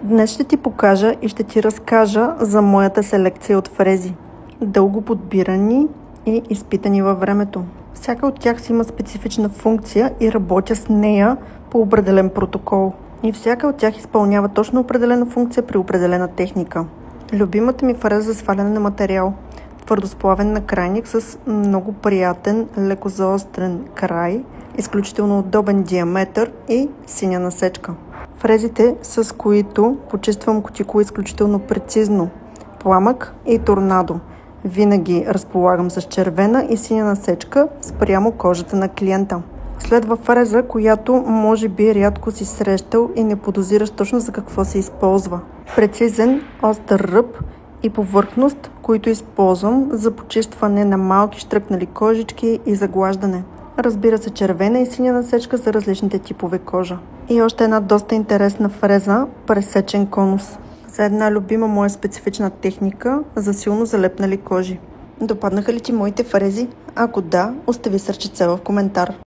Днес ще ти покажа и ще ти разкажа за моята селекция от фрези. Дълго подбирани и изпитани във времето. Всяка от тях си има специфична функция и работя с нея по определен протокол. И всяка от тях изпълнява точно определена функция при определена техника. Любимата ми фреза за сваляне на материал. Твърдосплавен накрайник с много приятен, леко заострен край, изключително удобен диаметър и синя насечка. Фрезите, с които почиствам кутикула изключително прецизно, пламък и торнадо. Винаги разполагам с червена и синя насечка спрямо кожата на клиента. Следва фреза, която може би рядко си срещал и не подозираш точно за какво се използва. Прецизен, остър ръб и повърхност, които използвам за почистване на малки щръкнали кожички и заглаждане. Разбира се, червена и синя насечка за различните типове кожа. И още една доста интересна фреза – пресечен конус. За една любима моя специфична техника за силно залепнали кожи. Допаднаха ли ти моите фрези? Ако да, остави сърчице в коментар.